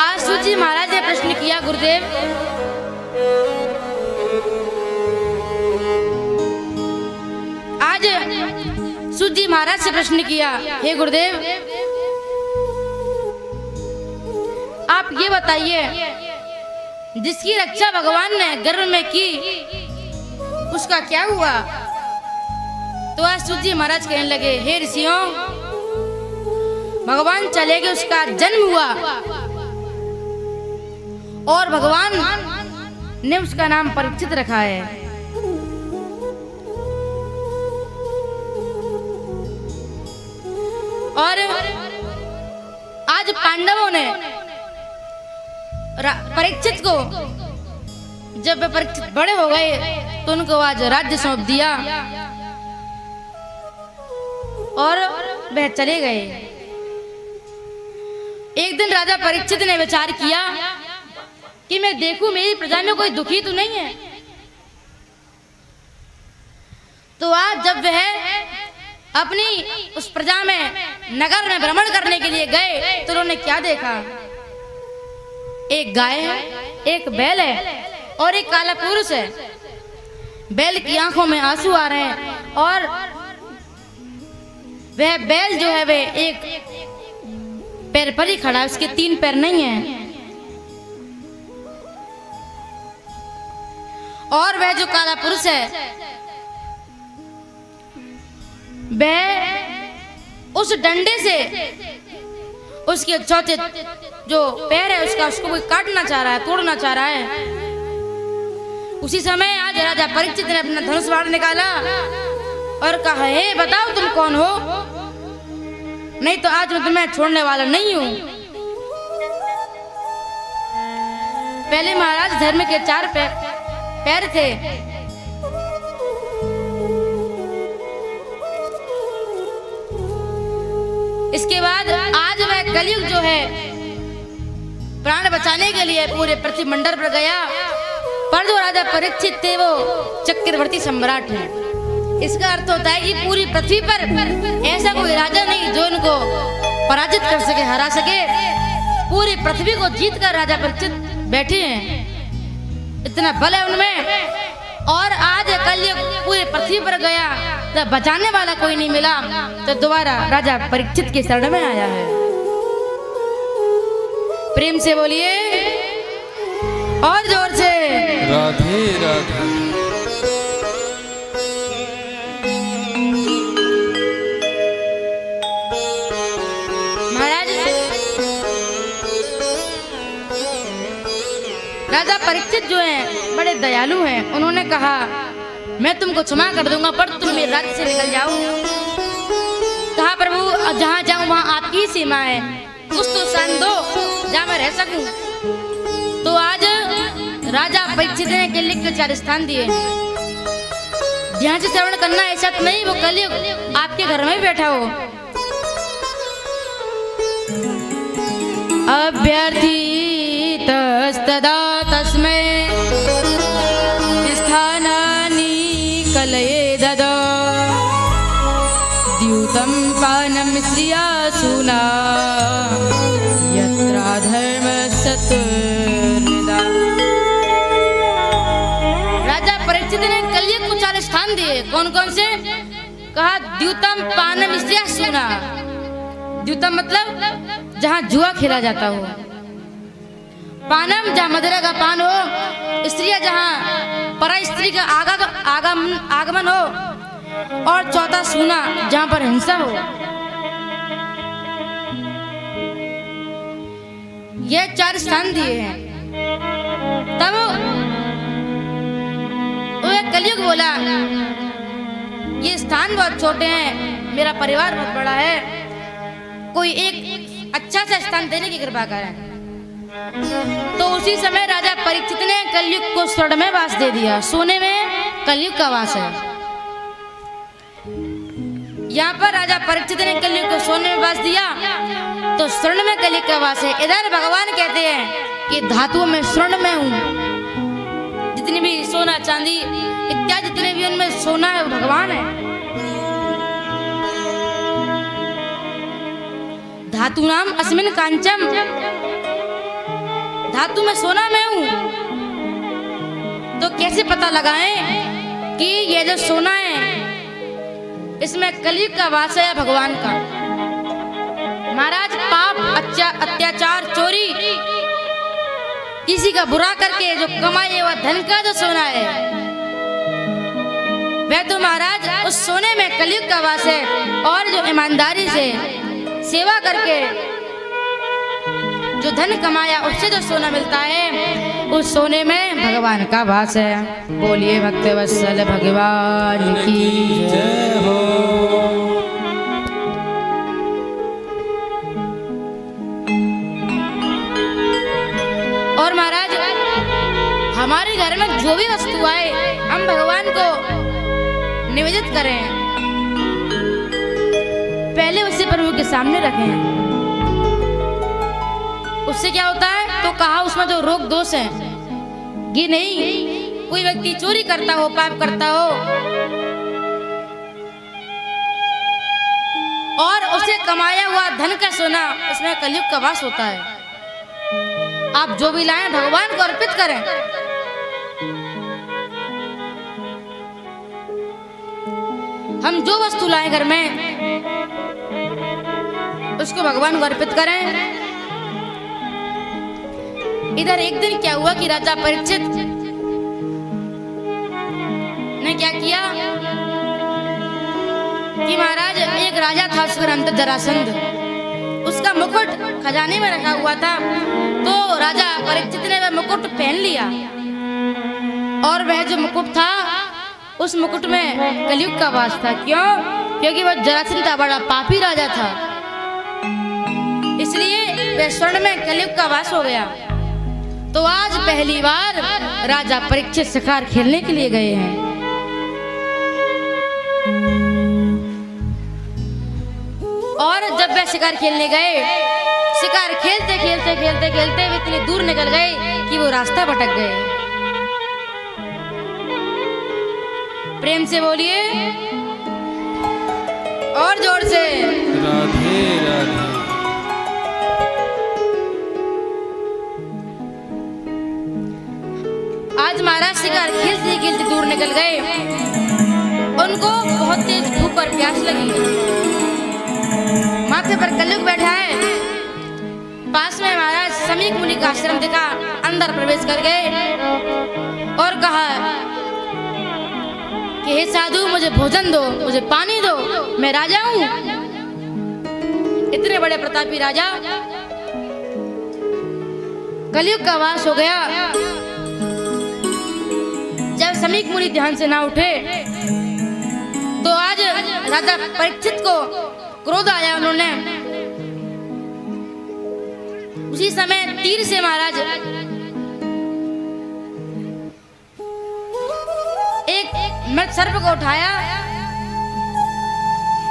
आज सूत जी महाराज ने प्रश्न किया, गुरुदेव आज सूत जी महाराज से प्रश्न किया, हे गुरुदेव आप ये बताइए, जिसकी रक्षा भगवान ने गर्भ में की उसका क्या हुआ? तो आज सूत जी महाराज कहने लगे, हे ऋषियों, भगवान चले गए, उसका जन्म हुआ और भगवान ने उसका नाम परीक्षित रखा है। और आज पांडवों ने परीक्षित को, जब वे परीक्षित बड़े हो गए तो उनको आज राज्य सौंप दिया और वह चले गए। एक दिन राजा परीक्षित ने विचार किया कि मैं देखूं मेरी प्रजा में कोई दुखी तो नहीं है। तो आज जब वह अपनी उस प्रजा में नगर में भ्रमण करने के लिए गए तो उन्होंने क्या देखा? एक गाय है, एक बैल है और एक काला पुरुष है। बैल की आंखों में आंसू आ रहे हैं और वह बैल जो है वह एक पैर पर ही खड़ा है, उसके 3 पैर नहीं है। और वह जो काला पुरुष है वह उस डंडे से उसके चौथे जो पैर है उसको कोई काटना चाह रहा है, तोड़ना चाह रहा है। उसी समय आज राजा परीक्षित ने अपना धनुष बाण निकाला और कहा, हे बताओ तुम कौन हो, नहीं तो आज मैं तुम्हें छोड़ने वाला नहीं हूं। पहले महाराज धर्म के 4 पैर थे, इसके बाद आज वह कलयुग जो है प्राण बचाने के लिए पूरे पृथ्वी मंडल पर गया, पर जो राजा परीक्षित थे वो चक्रवर्ती सम्राट है। इसका अर्थ होता है कि पूरी पृथ्वी पर ऐसा कोई राजा नहीं जो इनको पराजित कर सके, हरा सके। पूरी पृथ्वी को जीत कर राजा परीक्षित बैठे हैं, इतना बल है उनमें। और आज कलयुग पूरी पृथ्वी पर गया तो बचाने वाला कोई नहीं मिला, तो दोबारा राजा परीक्षित के शरण में आया है। प्रेम से बोलिए और जोर से, राधे राधे। राजा परीक्षित जो हैं बड़े दयालु हैं। उन्होंने कहा, मैं तुमको क्षमा कर दूंगा पर तुम मेरे राज्य से निकल जाओ। कहा, प्रभु जहाँ जाऊं वहाँ आपकी ही सीमा है, कुछ तो स्थान दो जहाँ मैं रह सकूं। तो आज राजा परीक्षित ने कलयुग के 4 स्थान दिए। जहाँ से श्रवण करना ऐसा तो नहीं वो कलयुग आपके घर में बैठा हो। अभ्यर्थी तस्तदा तस्मै स्थानानि कलये ददौ द्यूतं पानं श्रिया सूना यत्र धर्मसत्त्वनिदा। राजा परीक्षित ने कलयुग को 4 स्थान दिए। कौन कौन से? कहा, द्यूतं पानं श्रिया सूना। द्यूतं मतलब जहाँ जुआ खेला जाता हो, पानम जहाँ मदिरा का पान हो, स्त्रियां जहाँ परा स्त्री का आगमन हो, और चौथा सूना जहाँ पर हिंसा हो। ये 4 स्थान दिए हैं। तब वो कलयुग बोला, ये स्थान बहुत छोटे हैं, मेरा परिवार बहुत बड़ा है, कोई एक अच्छा सा स्थान देने की कृपा करें। तो उसी समय राजा परीक्षित ने कलयुग को स्वर्ण में वास दे दिया। सोने में कलयुग का वास है। यहाँ पर राजा परीक्षित ने कलयुग को सोने में वास दिया तो स्वर्ण में कलयुग का वास है। इधर भगवान कहते हैं कि धातुओं में स्वर्ण में हूँ। जितनी भी सोना चांदी इत्यादि जितने भी उनमें सोना है भगवान है। धातु नाम अस्मिन कांचम धातु में सोना मैं हूं, तो कैसे पता लगाएं कि ये जो सोना है इसमें कलयुग का वास है या भगवान का? महाराज, पाप, अत्याचार, चोरी, किसी का बुरा करके जो कमाए हुआ धन का जो सोना है, वह तो महाराज उस सोने में कलयुग का वास है। और जो ईमानदारी से सेवा करके जो धन कमाया उससे जो सोना मिलता है, उस सोने में भगवान का वास है। बोलिए भक्तवत्सल भगवान की जय हो। और महाराज, हमारे घर में जो भी वस्तु आए हम भगवान को निवेदित करें, पहले उसे प्रभु के सामने रखें। उससे क्या होता है? तो कहा उसमें जो रोग दोष है ये नहीं। कोई व्यक्ति चोरी करता हो, पाप करता हो और उसे कमाया हुआ धन का सोना, उसमें कलयुग का वास होता है। आप जो भी लाएं भगवान को अर्पित करें। हम जो वस्तु लाएं घर में उसको भगवान को अर्पित करें। इधर एक दिन क्या हुआ कि राजा परीक्षित ने क्या किया कि महाराज, एक राजा था, उसका नाम था जरासंध। उसका मुकुट खजाने में रखा हुआ था, तो राजा परीक्षित ने वह मुकुट पहन लिया। और वह जो मुकुट था, उस मुकुट में कलयुग का वास था। क्यों? क्योंकि वह जरासंध था, बड़ा पापी राजा था, इसलिए वह स्वर्ण में कलयुग का वास हो गया। तो आज पहली बार राजा परीक्षित शिकार खेलने के लिए गए हैं। और जब वे शिकार खेलने गए, शिकार खेलते खेलते खेलते खेलते वे इतनी दूर निकल गए कि वो रास्ता भटक गए। प्रेम से बोलिए और जोर से, राधे राधे। आज महाराज शिकार खेलते खेलते दूर निकल गए। उनको बहुत तेज भूख और प्यास लगी। माथे पर कलयुग बैठा है। पास में महाराज समीक मुनि का आश्रम दिखा, अंदर प्रवेश कर गए और कहा कि हे साधु, मुझे भोजन दो, मुझे पानी दो, मैं राजा हूं। इतने बड़े प्रतापी राजा, कलयुग का वास हो गया। जब समीक मुनि ध्यान से ना उठे तो आज राजा परीक्षित को क्रोध आया। उन्होंने उसी समय तीर से महाराज एक मृत सर्प को उठाया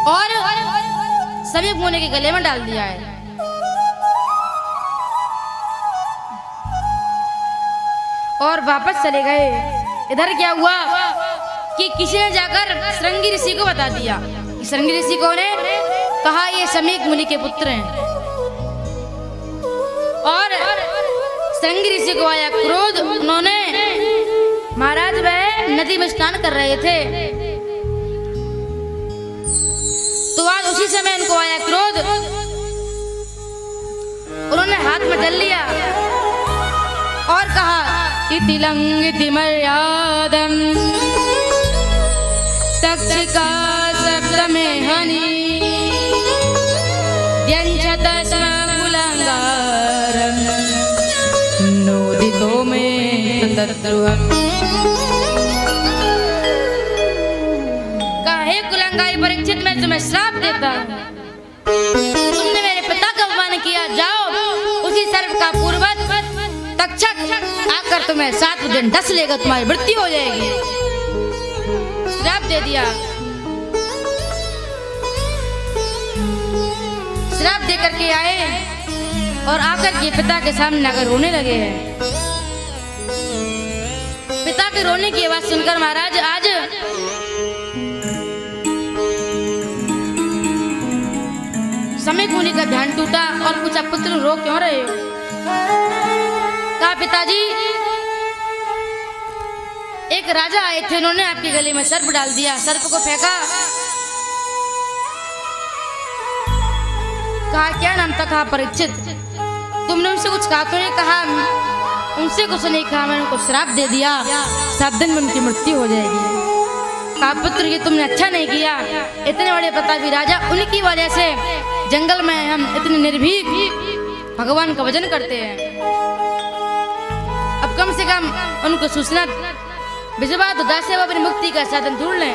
और समीक मुनि के गले में डाल दिया है। और वापस चले गए। इधर क्या हुआ कि किसी ने जाकर श्रृंगी ऋषि को बता दिया। श्रृंगी ऋषि कौन है? कहा ये समीक मुनि के पुत्र हैं। और श्रृंगी ऋषि को आया क्रोध। उन्होंने, महाराज वह नदी में स्नान कर रहे थे, तो आज उसी समय उनको आया क्रोध। उन्होंने हाथ में जल लिया और कहा इति लंघिति मर्यादं तक्षका सप्तमे हनि व्यंजत स्म कुलंगारं नोदितो मे तद्रुहम्। काहे कुलंगाई परीक्षित, मैं तुम्हें श्राप देता। तुमने मेरे पिता का अपमान किया। जाओ, उसी सर्प का पूर्वज तक्षक आकर तुम्हें 7 दिन डस लेगा, तुम्हारी मृत्यु हो जाएगी। श्राप दे दिया। श्राप दे करके आए और आकर के पिता के सामने आकर रोने लगे हैं। पिता के रोने की आवाज सुनकर महाराज आज समीक मुनि का ध्यान टूटा और पूछा, पुत्र रो क्यों रहे हो? कहा पिताजी एक राजा आए थे, उन्होंने आपके गले में सर्प डाल दिया, सर्प को फेंका। कहा क्या नाम था? कहा परीक्षित। तुमने उनसे कुछ कहा तो नहीं? कहा उनसे कुछ नहीं कहा, मैंने उनको श्राप दे दिया, 7 दिन में उनकी मृत्यु हो जाएगी। कहा पुत्र ये तुमने अच्छा नहीं किया, इतने बड़े प्रतापी राजा, उनकी वजह से जंगल में हम इतने निर्भीक भगवान का भजन करते हैं। अब कम से कम उनको सूचना भिजवा दो, दासे वो अपनी मुक्ति का साधन ढूंढ लें।